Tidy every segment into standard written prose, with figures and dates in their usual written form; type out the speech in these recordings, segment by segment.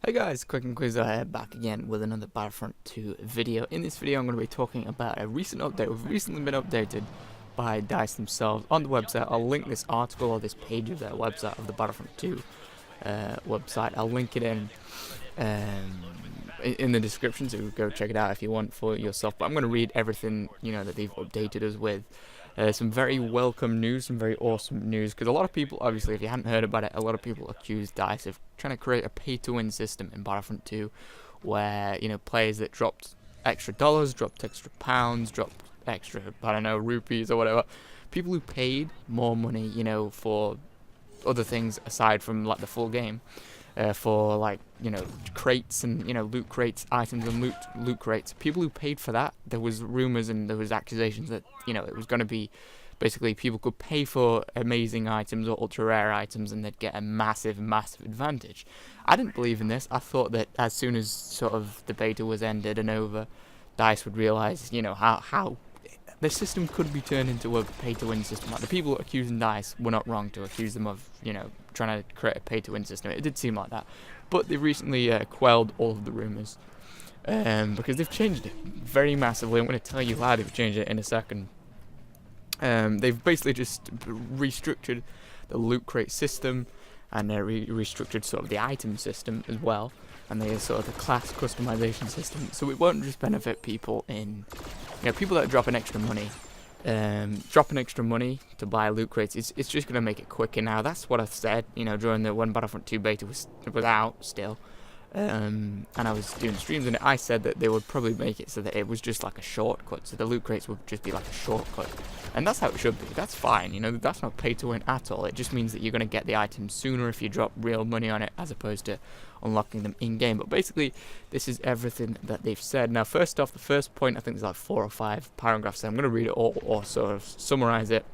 Hey guys, Quick and Quiz here, back again with another Battlefront 2 video. In this video I'm going to be talking about a recent update. We've recently been updated by DICE themselves on the website. I'll link this article or this page of their website, of the Battlefront 2 website. I'll link it in the description, so go check it out if you want for yourself. But I'm going to read everything that they've updated us with. Some very welcome news, some very awesome news, because a lot of people, obviously, if you hadn't heard about it, a lot of people accuse DICE of trying to create a pay-to-win system in Battlefront 2, where, players that dropped extra dollars, dropped extra pounds, dropped extra, I don't know, rupees or whatever, people who paid more money, for other things aside from, like, the full game, for, like, crates and, loot crates, items and loot crates. People who paid for that, there was rumors and there was accusations that, it was going to be, basically, people could pay for amazing items or ultra rare items and they'd get a massive advantage. I didn't believe in this. I thought that as soon as sort of the beta was ended and over, DICE would realize, how the system could be turned into a pay-to-win system. Like, the people accusing DICE were not wrong to accuse them of, trying to create a pay-to-win system. It did seem like that. But they've recently quelled all of the rumors because they've changed it very massively. I'm going to tell you how they've changed it in a second. They've basically just restructured the loot crate system, and they're restructured sort of the item system as well, and they sort of the class customization system. So it won't just benefit people in, people that are dropping extra money. Dropping extra money to buy loot crates, it's just going to make it quicker now. That's what I said, during the when Battlefront 2 beta was out still. And I was doing streams and I said that they would probably make it so that it was just like a shortcut, so the loot crates would just be like a shortcut, and that's how it should be. That's fine, that's not pay to win at all. It just means that you're going to get the items sooner if you drop real money on it, as opposed to unlocking them in game. But basically, this is everything that they've said. Now, first off, the first point, I think there's like 4 or 5 paragraphs, so I'm going to read it all or sort of summarize it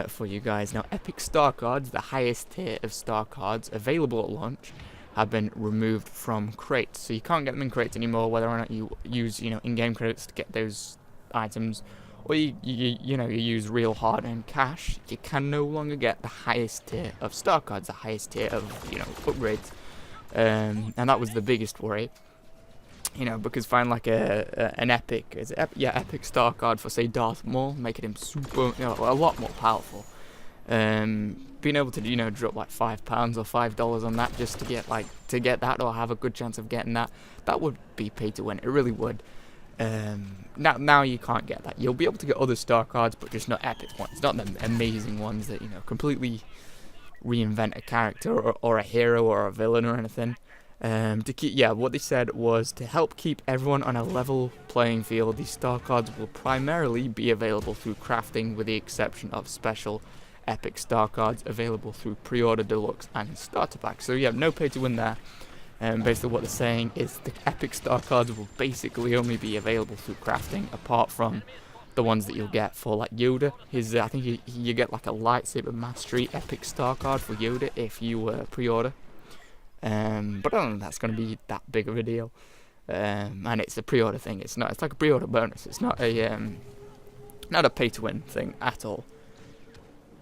for you guys. Now, epic star cards, the highest tier of star cards available at launch, have been removed from crates. So you can't get them in crates anymore, whether or not you use, in-game credits to get those items, or you use real hard-earned cash. You can no longer get the highest tier of star cards, the highest tier of, upgrades. And that was the biggest worry. Because find like an epic, epic star card for, say, Darth Maul, making him super, a lot more powerful. Being able to drop like £5 or $5 on that just to get that, or have a good chance of getting that would be pay to win. It really would. Now you can't get that. You'll be able to get other star cards, but just not epic ones, not the amazing ones that completely reinvent a character or a hero or a villain or anything. What they said was to help keep everyone on a level playing field, these star cards will primarily be available through crafting, with the exception of special epic star cards available through pre-order deluxe and starter packs. So no pay to win there. Basically what they're saying is the epic star cards will basically only be available through crafting, apart from the ones that you'll get for like Yoda. I think you get like a lightsaber mastery epic star card for Yoda if you pre-order. But I don't think that's going to be that big of a deal. And it's a pre-order thing. It's like a pre-order bonus. It's not a pay-to-win thing at all.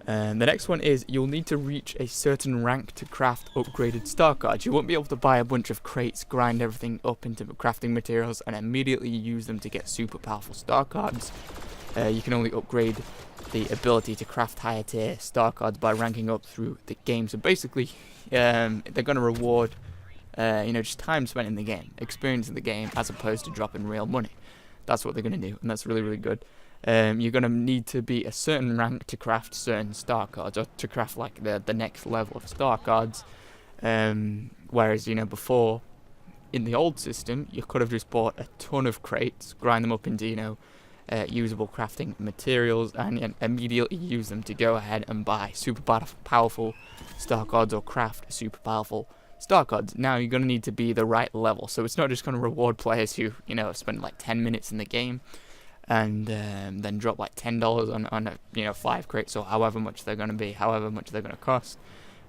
The next one is you'll need to reach a certain rank to craft upgraded star cards. You won't be able to buy a bunch of crates, grind everything up into crafting materials, and immediately use them to get super powerful star cards. You can only upgrade the ability to craft higher tier star cards by ranking up through the game. So basically, they're going to reward, just time spent in the game, experience in the game, as opposed to dropping real money. That's what they're going to do, and that's really, really good. You're going to need to be a certain rank to craft certain star cards, or to craft like the next level of star cards. Whereas, before, in the old system, you could have just bought a ton of crates, grind them up into, usable crafting materials, and immediately use them to go ahead and buy super powerful star cards or craft super powerful star cards. Now you're going to need to be the right level, so it's not just going to reward players who, have spent like 10 minutes in the game, and then drop like $10 on 5 crates, or however much they're going to be, however much they're going to cost.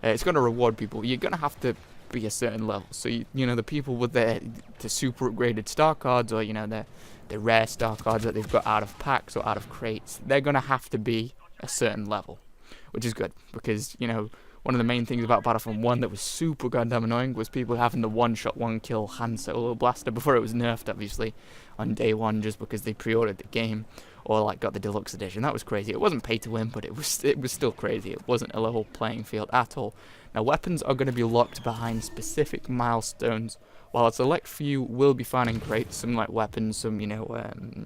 It's going to reward people. You're going to have to be a certain level. So the people with the super upgraded star cards, or the rare star cards that they've got out of packs or out of crates, they're going to have to be a certain level, which is good, because one of the main things about Battlefront 1 that was super goddamn annoying was people having the one-shot, one-kill Han Solo blaster before it was nerfed, obviously, on day one, just because they pre-ordered the game or like got the deluxe edition. That was crazy. It wasn't pay to win, but it was still crazy. It wasn't a level playing field at all. Now, weapons are going to be locked behind specific milestones, while a select few will be found in crates. Some like weapons, some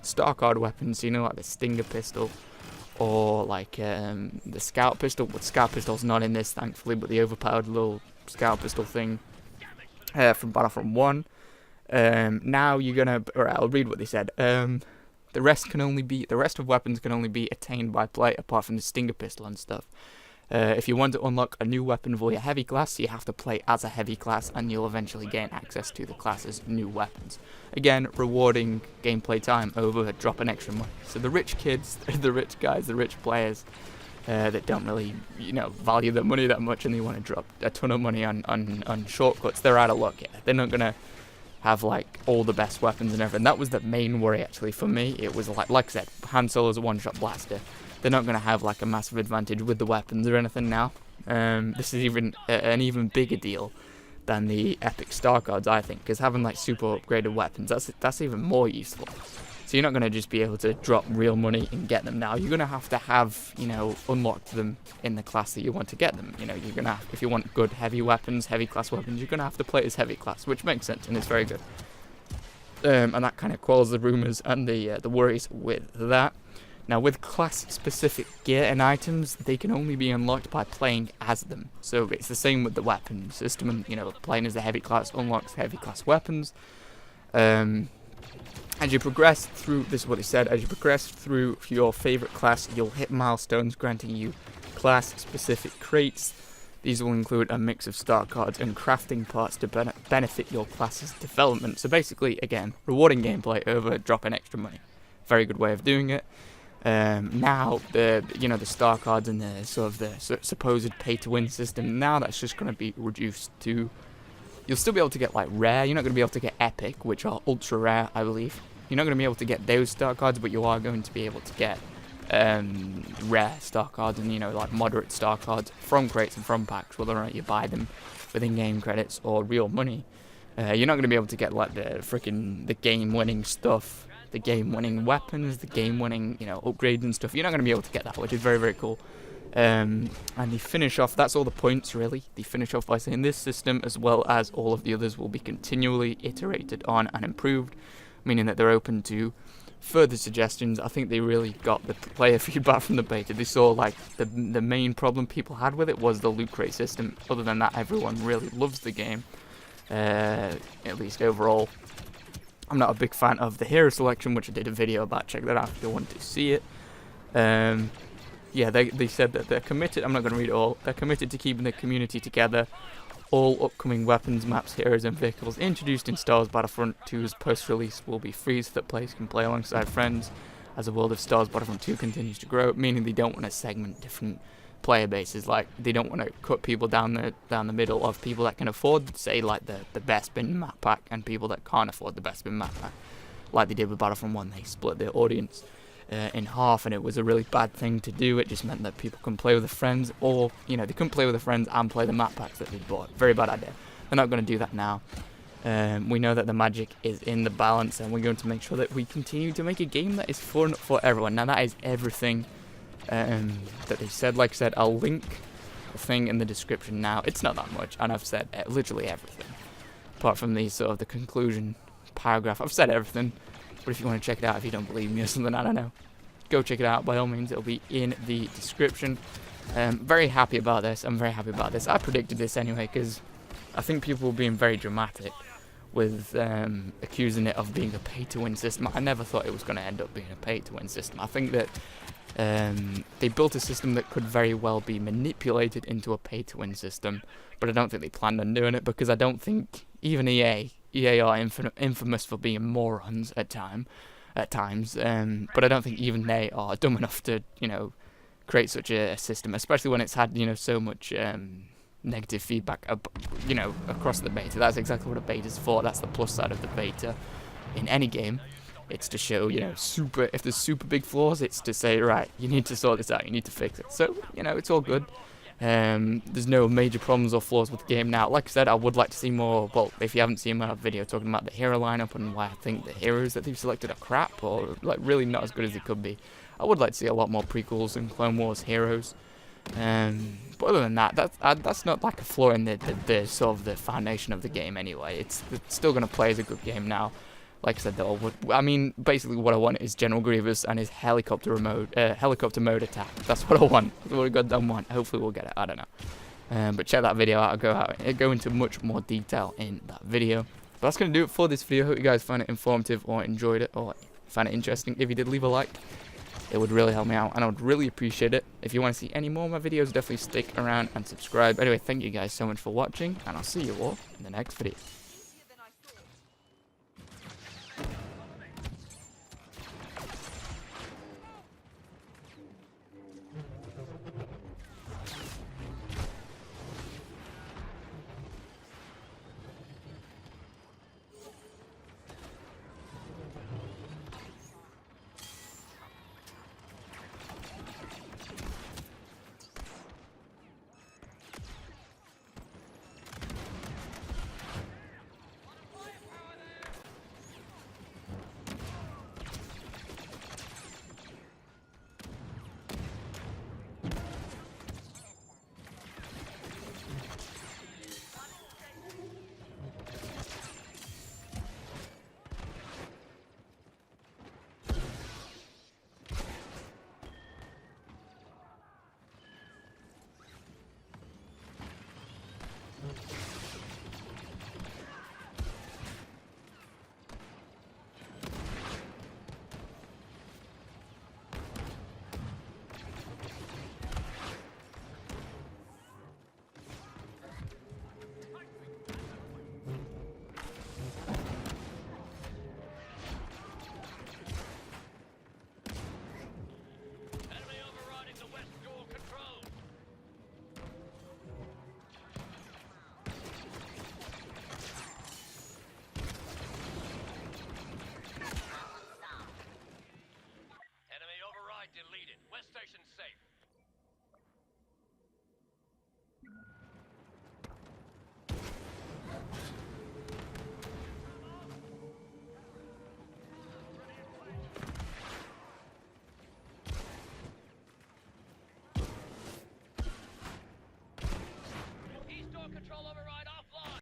star card weapons, like the Stinger pistol, or like the Scout pistol. But Scout pistol's not in this, thankfully, but the overpowered little Scout pistol thing from Battlefront 1. Now you're gonna, or I'll read what they said. The rest of weapons can only be attained by play, apart from the Stinger pistol and stuff. If you want to unlock a new weapon for your heavy class, you have to play as a heavy class, and you'll eventually gain access to the class's new weapons. Again, rewarding gameplay time over dropping extra money. So the rich kids, the rich guys, the rich players that don't really, value their money that much, and they want to drop a ton of money on shortcuts, they're out of luck here. They're not gonna have like all the best weapons and everything. That was the main worry actually for me. It was like I said, Han Solo's a one-shot blaster. They're not going to have like a massive advantage with the weapons or anything now. This is even an even bigger deal than the epic star cards, I think, because having like super upgraded weapons, that's even more useful. So you're not going to just be able to drop real money and get them now. You're going to have, unlocked them in the class that you want to get them. You're going to have, if you want good heavy weapons, heavy class weapons, you're going to have to play as heavy class, which makes sense and it's very good. And that kind of quells the rumours and the worries with that. Now, with class-specific gear and items, they can only be unlocked by playing as them. So it's the same with the weapon system, and playing as a heavy class unlocks heavy class weapons. As you progress through, this is what it said, as you progress through your favourite class, you'll hit milestones granting you class-specific crates. These will include a mix of star cards and crafting parts to benefit your class's development. So basically, again, rewarding gameplay over dropping extra money. Very good way of doing it. Now, the star cards and the sort of the supposed pay-to-win system, now that's just going to be reduced to... You'll still be able to get, like, rare. You're not going to be able to get epic, which are ultra rare, I believe. You're not going to be able to get those star cards, but you are going to be able to get rare star cards and, like, moderate star cards from crates and from packs, whether or not you buy them with in-game credits or real money. You're not going to be able to get, like, the game-winning stuff, the game-winning weapons, the game-winning, upgrades and stuff. You're not going to be able to get that, which is very, very cool. And they finish off, that's all the points really, they finish off by saying this system, as well as all of the others, will be continually iterated on and improved, meaning that they're open to further suggestions. I think they really got the player feedback from the beta. They saw like the main problem people had with it was the loot crate system. Other than that, everyone really loves the game, at least overall. I'm not a big fan of the hero selection, which I did a video about. Check that out if you want to see it. Yeah, they said that they're committed. I'm not going to read it all. They're committed to keeping the community together. All upcoming weapons, maps, heroes, and vehicles introduced in Star Wars Battlefront 2's post-release will be free so that players can play alongside friends as the world of Star Wars Battlefront 2 continues to grow, meaning they don't want to segment different player bases. Like, they don't want to cut people down the middle of people that can afford, say, like the best bin map pack, and people that can't afford the best bin map pack. Like they did with Battlefront 1, they split their audience in half, and it was a really bad thing to do. It just meant that people couldn't play with their friends, or they couldn't play with their friends and play the map packs that they bought. Very bad idea. They're not going to do that now. We know that the magic is in the balance, and we're going to make sure that we continue to make a game that is fun for everyone. Now, that is everything that they said. Like I said, I'll link the thing in the description now. It's not that much, and I've said literally everything, apart from the sort of the conclusion paragraph. I've said everything. But if you want to check it out, if you don't believe me or something, I don't know, go check it out. By all means, it'll be in the description. Very happy about this. I'm very happy about this. I predicted this anyway, because I think people were being very dramatic with accusing it of being a pay-to-win system. I never thought it was going to end up being a pay-to-win system. I think that they built a system that could very well be manipulated into a pay-to-win system, but I don't think they planned on doing it, because I don't think even EA are infamous for being morons at times, but I don't think even they are dumb enough to, create such a system, especially when it's had, so much negative feedback, across the beta. That's exactly what a beta's for. That's the plus side of the beta in any game. It's to show, if there's super big flaws, it's to say, right, you need to sort this out, you need to fix it. So, it's all good. There's no major problems or flaws with the game now. Like I said, I would like to see more. Well, if you haven't seen my video talking about the hero lineup and why I think the heroes that they've selected are crap or like really not as good as they could be, I would like to see a lot more prequels and Clone Wars heroes. But other than that, that's not like a flaw in the sort of the foundation of the game anyway. It's still gonna play as a good game now. Like I said though, I mean basically what I want is General Grievous and his helicopter mode attack. That's what I want. That's what I goddamn want. Hopefully we'll get it. I don't know. But check that video out. I'll go into much more detail in that video. But that's gonna do it for this video. Hope you guys found it informative or enjoyed it or found it interesting. If you did, leave a like. It would really help me out, and I would really appreciate it. If you want to see any more of my videos, definitely stick around and subscribe. Anyway, thank you guys so much for watching, and I'll see you all in the next video.